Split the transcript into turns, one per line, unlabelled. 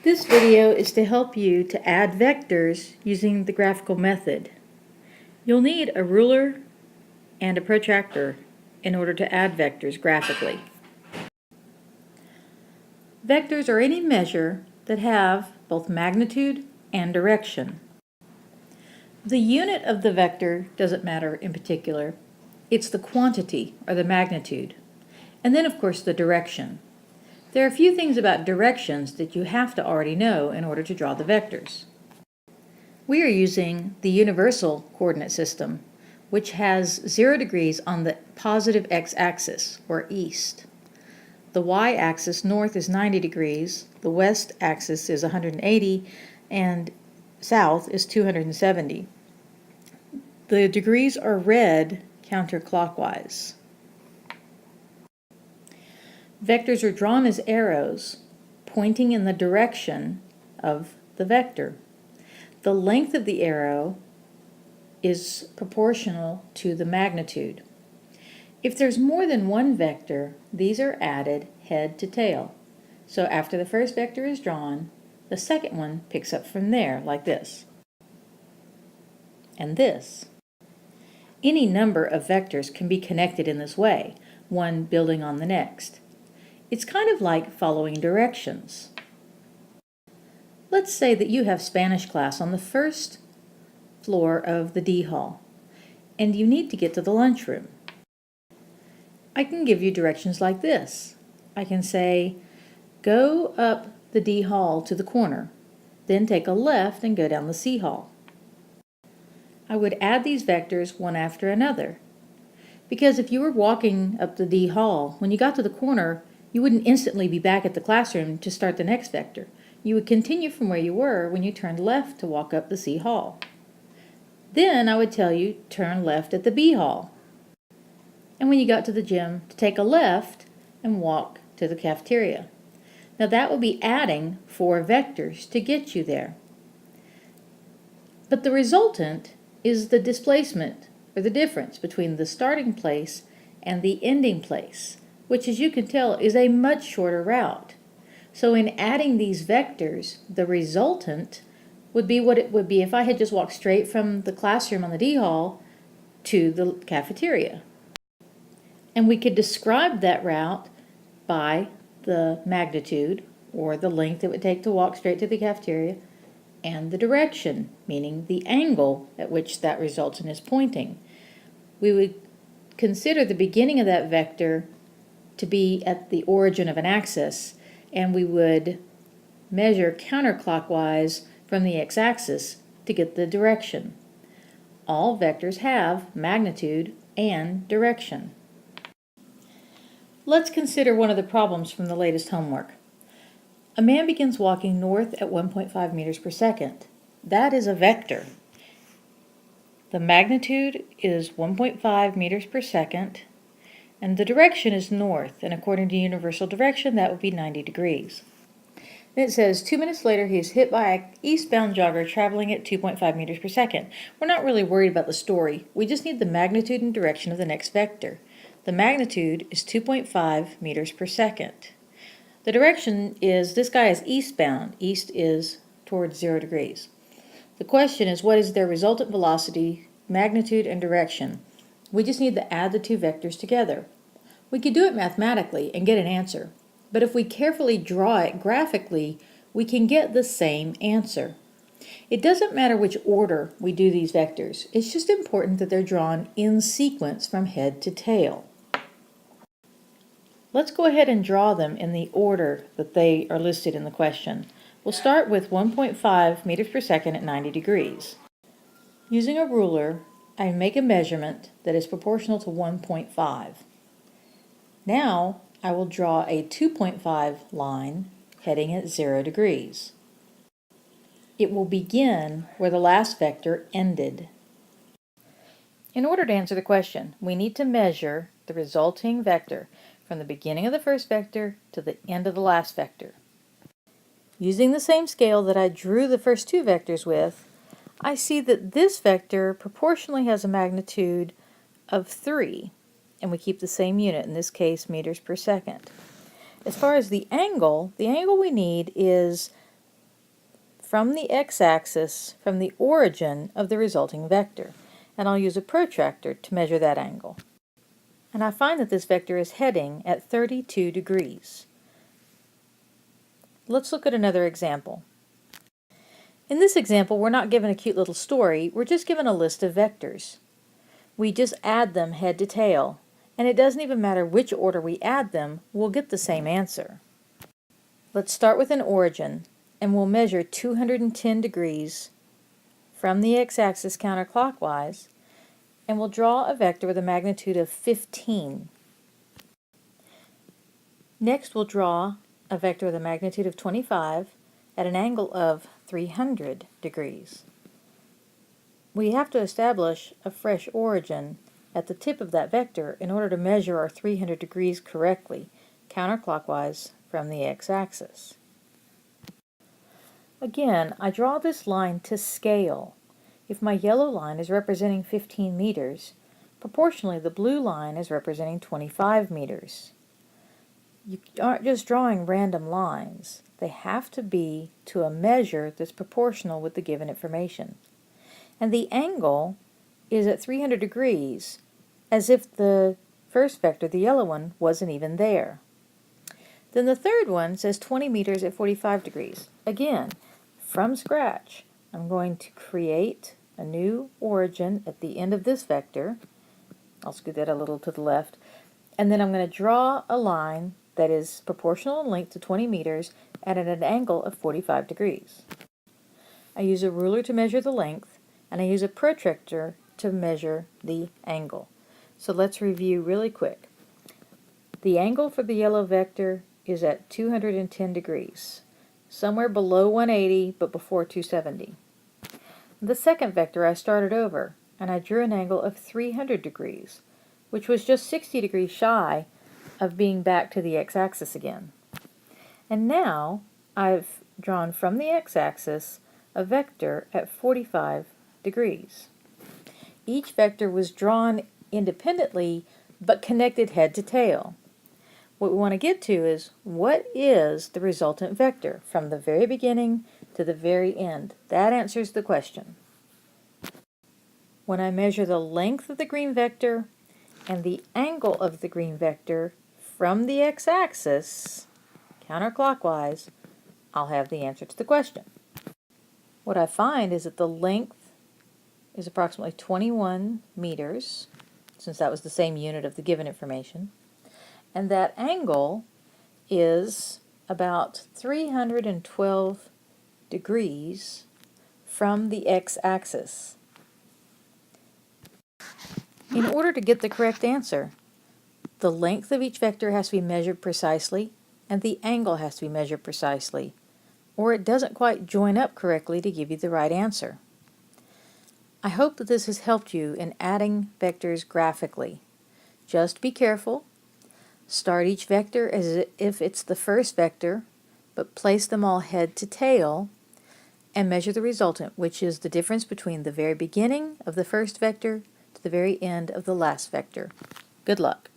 This video is to help you to add vectors using the graphical method. You'll need a ruler and a protractor in order to add vectors graphically. Vectors are any measure that have both magnitude and direction. The unit of the vector doesn't matter in particular. It's the quantity or the magnitude. And then of course the direction. There are a few things about directions that you have to already know in order to draw the vectors. We are using the universal coordinate system, which has 0 degrees on the positive x-axis, or east. The y-axis, north, is 90 degrees, the west axis is 180, and south is 270. The degrees are read counterclockwise. Vectors are drawn as arrows, pointing in the direction of the vector. The length of the arrow is proportional to the magnitude. If there's more than one vector, these are added head to tail. So after the first vector is drawn, the second one picks up from there, like this. And this. Any number of vectors can be connected in this way, one building on the next. It's kind of like following directions. Let's say that you have Spanish class on the first floor of the D hall, and you need to get to the lunchroom. I can give you directions like this. I can say, go up the D hall to the corner, then take a left and go down the C hall. I would add these vectors one after another, because if you were walking up the D hall, when you got to the corner, you wouldn't instantly be back at the classroom to start the next vector. You would continue from where you were when you turned left to walk up the C hall. Then I would tell you, turn left at the B hall. And when you got to the gym, to take a left and walk to the cafeteria. Now that would be adding 4 vectors to get you there. But the resultant is the displacement, or the difference between the starting place and the ending place, which, as you can tell, is a much shorter route. So in adding these vectors, the resultant would be what it would be if I had just walked straight from the classroom on the D hall to the cafeteria. And we could describe that route by the magnitude, or the length it would take to walk straight to the cafeteria, and the direction, meaning the angle at which that resultant is pointing. We would consider the beginning of that vector to be at the origin of an axis, and we would measure counterclockwise from the x-axis to get the direction. All vectors have magnitude and direction. Let's consider one of the problems from the latest homework. A man begins walking north at 1.5 meters per second. That is a vector. The magnitude is 1.5 meters per second, and the direction is north, and according to universal direction, that would be 90 degrees. Then it says 2 minutes later he is hit by an eastbound jogger traveling at 2.5 meters per second. We're not really worried about the story. We just need the magnitude and direction of the next vector. The magnitude is 2.5 meters per second. The direction is, this guy is eastbound. East is towards 0 degrees. The question is, what is their resultant velocity, magnitude, and direction? We just need to add the 2 vectors together. We could do it mathematically and get an answer, but if we carefully draw it graphically, we can get the same answer. It doesn't matter which order we do these vectors. It's just important that they're drawn in sequence from head to tail. Let's go ahead and draw them in the order that they are listed in the question. We'll start with 1.5 meters per second at 90 degrees. Using a ruler, I make a measurement that is proportional to 1.5. Now I will draw a 2.5 line heading at 0 degrees. It will begin where the last vector ended. In order to answer the question, we need to measure the resulting vector from the beginning of the first vector to the end of the last vector. Using the same scale that I drew the first 2 vectors with, I see that this vector proportionally has a magnitude of 3, and we keep the same unit, in this case meters per second. As far as the angle we need is from the x-axis from the origin of the resulting vector, and I'll use a protractor to measure that angle. And I find that this vector is heading at 32 degrees. Let's look at another example. In this example, we're not given a cute little story, we're just given a list of vectors. We just add them head to tail, and it doesn't even matter which order we add them, we'll get the same answer. Let's start with an origin, and we'll measure 210 degrees from the x-axis counterclockwise, and we'll draw a vector with a magnitude of 15. Next, we'll draw a vector with a magnitude of 25 at an angle of 300 degrees. We have to establish a fresh origin at the tip of that vector in order to measure our 300 degrees correctly, counterclockwise from the x-axis. Again, I draw this line to scale. If my yellow line is representing 15 meters, proportionally the blue line is representing 25 meters. You aren't just drawing random lines. They have to be to a measure that's proportional with the given information. And the angle is at 300 degrees, as if the first vector, the yellow one, wasn't even there. Then the third one says 20 meters at 45 degrees. Again, from scratch, I'm going to create a new origin at the end of this vector. I'll scoot that a little to the left. And then I'm going to draw a line that is proportional in length to 20 meters and at an angle of 45 degrees. I use a ruler to measure the length, and I use a protractor to measure the angle. So let's review really quick. The angle for the yellow vector is at 210 degrees, somewhere below 180 but before 270. The second vector I started over, and I drew an angle of 300 degrees, which was just 60 degrees shy of being back to the x-axis again. And now I've drawn from the x-axis a vector at 45 degrees. Each vector was drawn independently but connected head to tail. What we want to get to is, what is the resultant vector from the very beginning to the very end? That answers the question. When I measure the length of the green vector and the angle of the green vector from the x-axis, counterclockwise, I'll have the answer to the question. What I find is that the length is approximately 21 meters, since that was the same unit of the given information, and that angle is about 312 degrees from the x-axis. In order to get the correct answer, the length of each vector has to be measured precisely, and the angle has to be measured precisely, or it doesn't quite join up correctly to give you the right answer. I hope that this has helped you in adding vectors graphically. Just be careful. Start each vector as if it's the first vector, but place them all head to tail, and measure the resultant, which is the difference between the very beginning of the first vector to the very end of the last vector. Good luck.